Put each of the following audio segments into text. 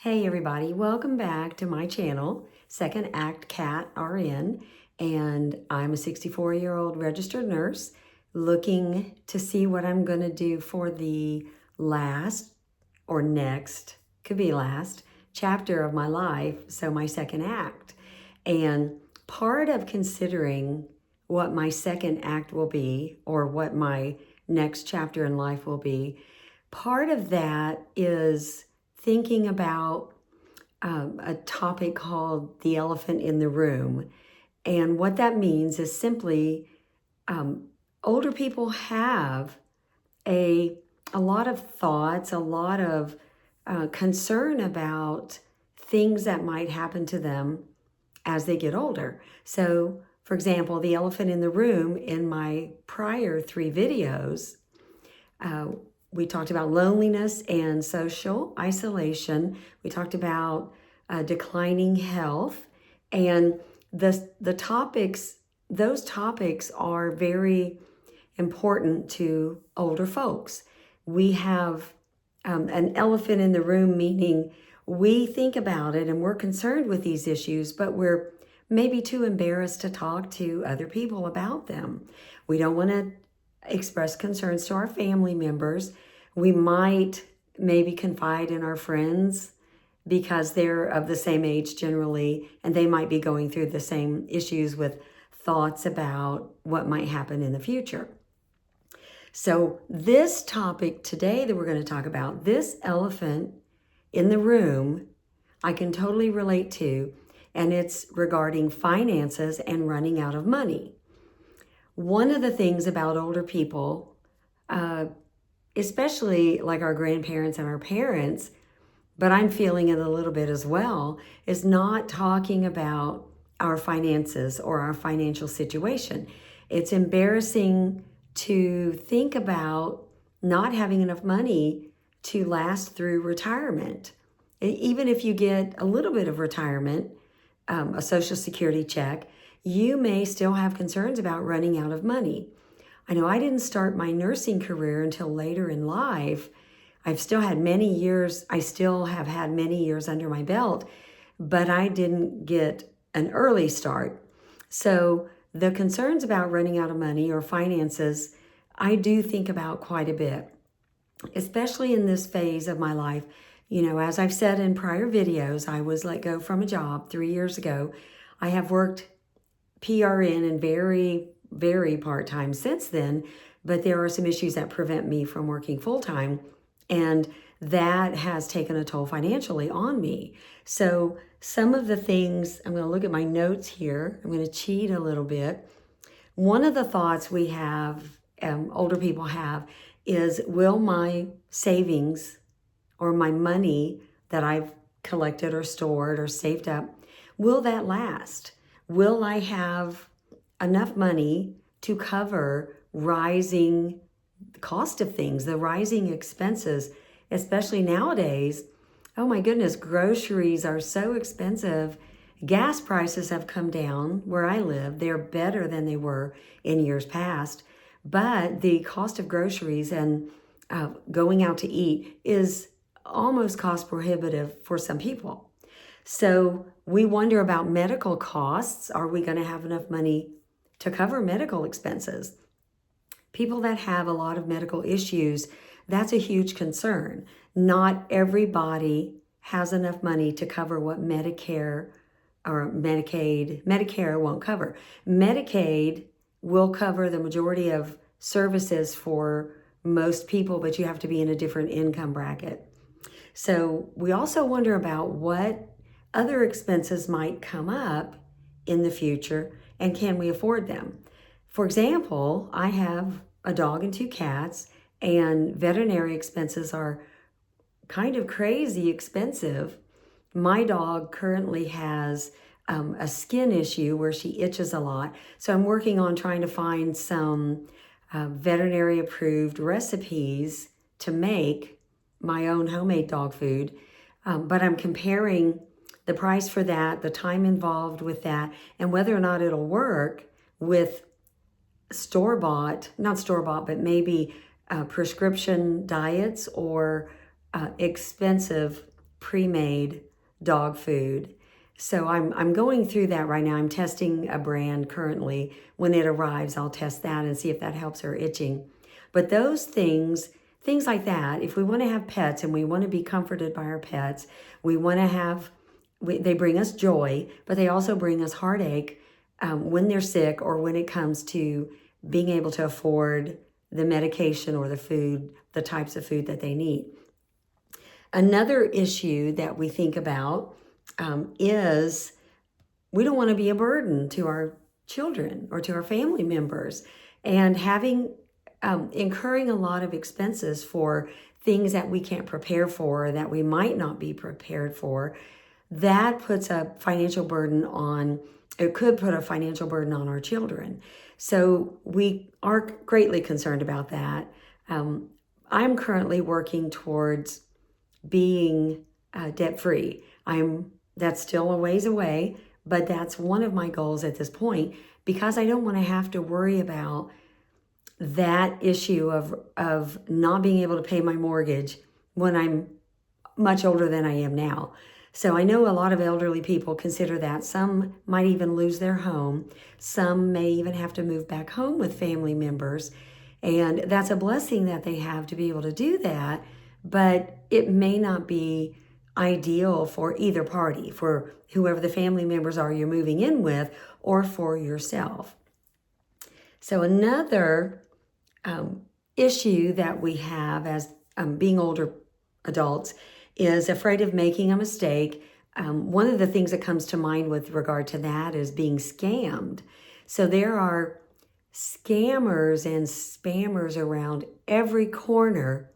Hey everybody, welcome back to my channel, Second Act Cat RN, and I'm a 64-year-old registered nurse looking to see what I'm going to do for the last or next, could be last, chapter of my life, so my second act. And part of considering what my second act will be or what my next chapter in life will be, part of that is thinking about a topic called the elephant in the room. And what that means is simply older people have a lot of thoughts, a lot of concern about things that might happen to them as they get older. So, for example, the elephant in the room in my prior 3 videos, we talked about loneliness and social isolation. We talked about declining health, and the topics. Those topics are very important to older folks. We have an elephant in the room, meaning we think about it and we're concerned with these issues, but we're maybe too embarrassed to talk to other people about them. We don't want to express concerns to our family members. We might maybe confide in our friends because they're of the same age generally, and they might be going through the same issues with thoughts about what might happen in the future. So this topic today that we're going to talk about, this elephant in the room, I can totally relate to, and it's regarding finances and running out of money. One of the things about older people, especially like our grandparents and our parents, but I'm feeling it a little bit as well, is not talking about our finances or our financial situation. It's embarrassing to think about not having enough money to last through retirement. Even if you get a little bit of retirement, a Social Security check, you may still have concerns about running out of money. I know I didn't start my nursing career until later in life. I still have had many years under my belt, but I didn't get an early start. So the concerns about running out of money or finances, I do think about quite a bit, especially in this phase of my life. You know, as I've said in prior videos, I was let go from a job 3 years ago. I have worked PRN and very, very part-time since then, but there are some issues that prevent me from working full-time, and that has taken a toll financially on me. So some of the things, I'm going to look at my notes here. I'm going to cheat a little bit. One of the thoughts we have, older people have, is will my savings or my money that I've collected or stored or saved up, will that last? Will I have enough money to cover rising cost of things, the rising expenses, especially nowadays? Oh my goodness, groceries are so expensive. Gas prices have come down where I live. They're better than they were in years past. But the cost of groceries and going out to eat is almost cost prohibitive for some people. So we wonder about medical costs. Are we going to have enough money to cover medical expenses? People that have a lot of medical issues, that's a huge concern. Not everybody has enough money to cover what Medicare or Medicare won't cover. Medicaid will cover the majority of services for most people, but you have to be in a different income bracket. So we also wonder about what other expenses might come up in the future, and can we afford them? For example, I have a dog and 2 cats, and veterinary expenses are kind of crazy expensive. My dog currently has a skin issue where she itches a lot, so I'm working on trying to find some veterinary approved recipes to make my own homemade dog food, but I'm comparing the price for that, the time involved with that, and whether or not it'll work with not store-bought, but maybe prescription diets or expensive pre-made dog food. So I'm going through that right now. I'm testing a brand currently. When it arrives, I'll test that and see if that helps her itching. But those things like that, if we want to have pets and we want to be comforted by our pets, we want to have, they bring us joy, but they also bring us heartache when they're sick or when it comes to being able to afford the medication or the food, the types of food that they need. Another issue that we think about is we don't want to be a burden to our children or to our family members, and having incurring a lot of expenses for things that we can't prepare for or that we might not be prepared for. That puts a financial burden on, it could put a financial burden on our children. So we are greatly concerned about that. I'm currently working towards being debt-free. That's still a ways away, but that's one of my goals at this point, because I don't want to have to worry about that issue of not being able to pay my mortgage when I'm much older than I am now. So I know a lot of elderly people consider that. Some might even lose their home. Some may even have to move back home with family members. And that's a blessing that they have to be able to do that. But it may not be ideal for either party, for whoever the family members are you're moving in with, or for yourself. So another issue that we have as being older adults is afraid of making a mistake. One of the things that comes to mind with regard to that is being scammed. So there are scammers and spammers around every corner.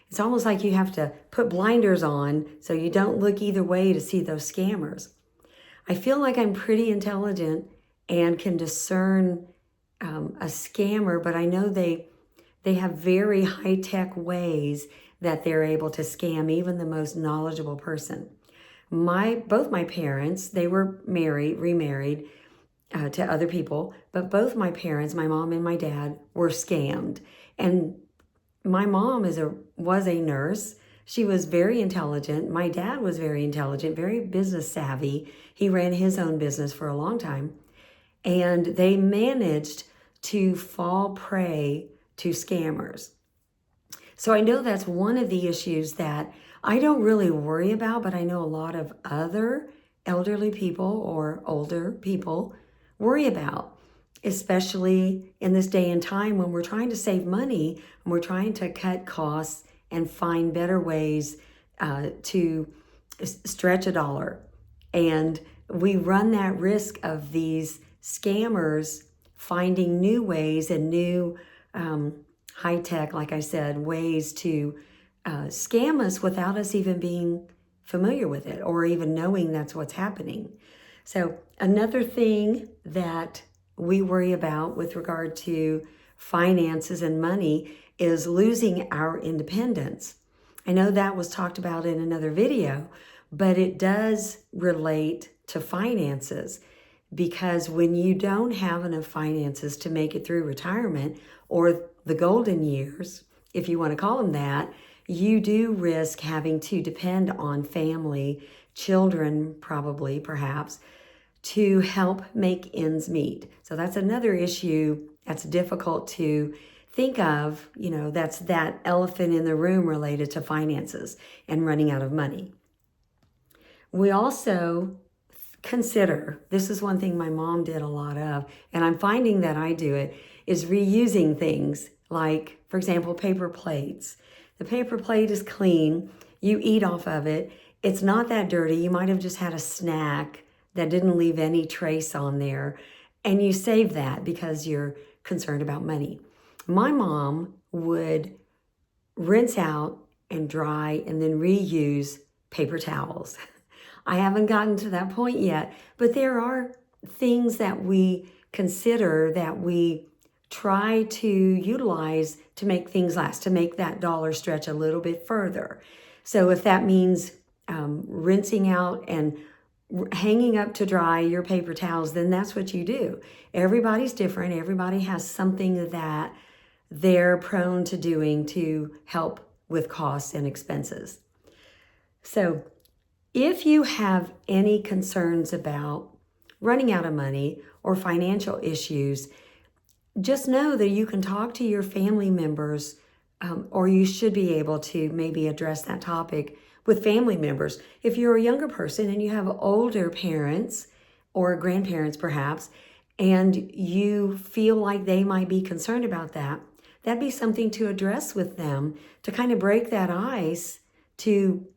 It's almost like you have to put blinders on so you don't look either way to see those scammers. I feel like I'm pretty intelligent and can discern a scammer, but I know they have very high-tech ways that they're able to scam even the most knowledgeable person. Both my parents, they were remarried to other people, but both my parents, my mom and my dad, were scammed. And my mom was a nurse. She was very intelligent. My dad was very intelligent, very business savvy. He ran his own business for a long time. And they managed to fall prey to scammers. So I know that's one of the issues that I don't really worry about, but I know a lot of other elderly people or older people worry about, especially in this day and time when we're trying to save money and we're trying to cut costs and find better ways to stretch a dollar. And we run that risk of these scammers finding new ways and new high-tech, like I said, ways to scam us without us even being familiar with it or even knowing that's what's happening. So another thing that we worry about with regard to finances and money is losing our independence. I know that was talked about in another video, but it does relate to finances, because when you don't have enough finances to make it through retirement or the golden years, if you want to call them that, you do risk having to depend on family, children probably, perhaps, to help make ends meet. So that's another issue that's difficult to think of. That's that elephant in the room related to finances and running out of money. We also consider, this is one thing my mom did a lot of, and I'm finding that I do it, is reusing things like, for example, paper plates. The paper plate is clean. You eat off of it. It's not that dirty. You might have just had a snack that didn't leave any trace on there, and you save that because you're concerned about money. My mom would rinse out and dry and then reuse paper towels. I haven't gotten to that point yet, but there are things that we consider that we try to utilize to make things last, to make that dollar stretch a little bit further. So if that means rinsing out and hanging up to dry your paper towels, then that's what you do. Everybody's different. Everybody has something that they're prone to doing to help with costs and expenses. So If you have any concerns about running out of money or financial issues, just know that you can talk to your family members, or you should be able to maybe address that topic with family members. If you're a younger person and you have older parents or grandparents perhaps, and you feel like they might be concerned about that, that'd be something to address with them to kind of break that ice to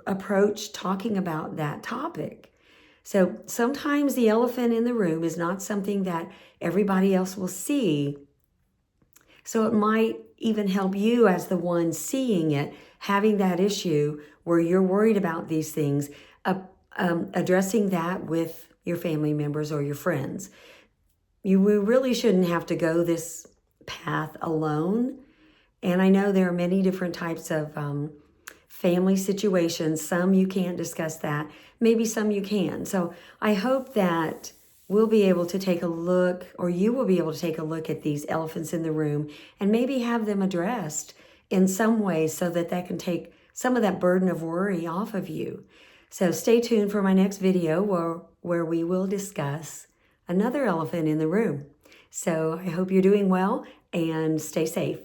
approach talking about that topic. So sometimes the elephant in the room is not something that everybody else will see. So it might even help you as the one seeing it, having that issue where you're worried about these things, addressing that with your family members or your friends. We really shouldn't have to go this path alone. And I know there are many different types of family situations. Some you can't discuss that. Maybe some you can. So I hope that we'll be able to take a look, or you will be able to take a look at these elephants in the room and maybe have them addressed in some way so that that can take some of that burden of worry off of you. So stay tuned for my next video where we will discuss another elephant in the room. So I hope you're doing well and stay safe.